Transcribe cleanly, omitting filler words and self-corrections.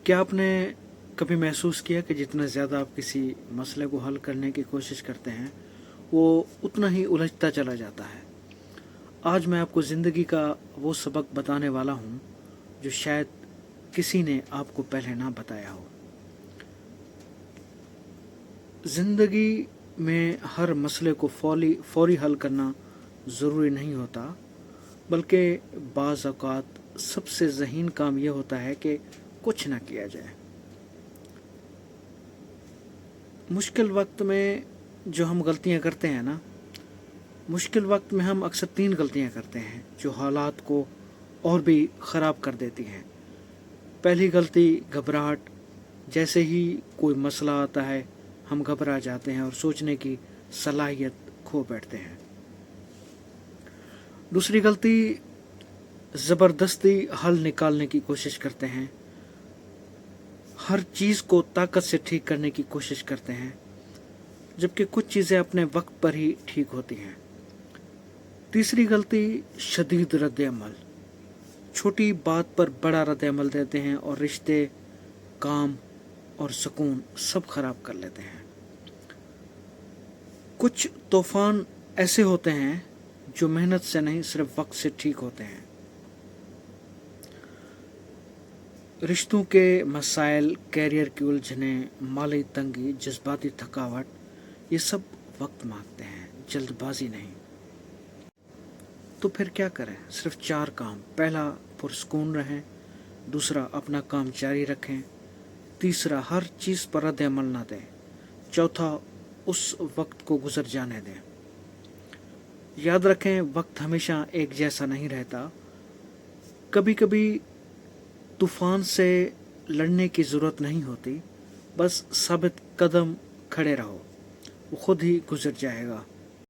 क्या आपने कभी महसूस किया कि जितना ज़्यादा आप किसी मसले को हल करने की कोशिश करते हैं वो उतना ही उलझता चला जाता है। आज मैं आपको ज़िंदगी का वो सबक बताने वाला हूँ जो शायद किसी ने आपको पहले ना बताया हो। ज़िंदगी में हर मसले को फौरी हल करना ज़रूरी नहीं होता, बल्कि बाज़ औक़ात सबसे ज़हीन काम यह होता है कि कुछ ना किया जाए। मुश्किल वक्त में जो हम गलतियां करते हैं ना, मुश्किल वक्त में हम अक्सर 3 गलतियां करते हैं जो हालात को और भी ख़राब कर देती हैं। पहली गलती घबराहट। जैसे ही कोई मसला आता है हम घबरा जाते हैं और सोचने की सलाहियत खो बैठते हैं। दूसरी गलती ज़बरदस्ती हल निकालने की कोशिश करते हैं। हर चीज़ को ताकत से ठीक करने की कोशिश करते हैं, जबकि कुछ चीज़ें अपने वक्त पर ही ठीक होती हैं। तीसरी गलती शदीद रद्द-ए-अमल। छोटी बात पर बड़ा रद्द-ए-अमल देते हैं और रिश्ते, काम और सुकून सब खराब कर लेते हैं। कुछ तूफान ऐसे होते हैं जो मेहनत से नहीं सिर्फ वक्त से ठीक होते हैं। रिश्तों के मसाइल, कैरियर की उलझने, माली तंगी, जज्बाती थकावट, ये सब वक्त मांगते हैं, जल्दबाजी नहीं। तो फिर क्या करें? सिर्फ 4 काम। पहला, पुरसुकून रहें। दूसरा, अपना काम जारी रखें। तीसरा, हर चीज़ पर रद्द अमल ना दें। चौथा, उस वक्त को गुजर जाने दें। याद रखें, वक्त हमेशा एक जैसा नहीं रहता। कभी कभी तूफान से लड़ने की ज़रूरत नहीं होती, बस साबित कदम खड़े रहो, वो खुद ही गुजर जाएगा।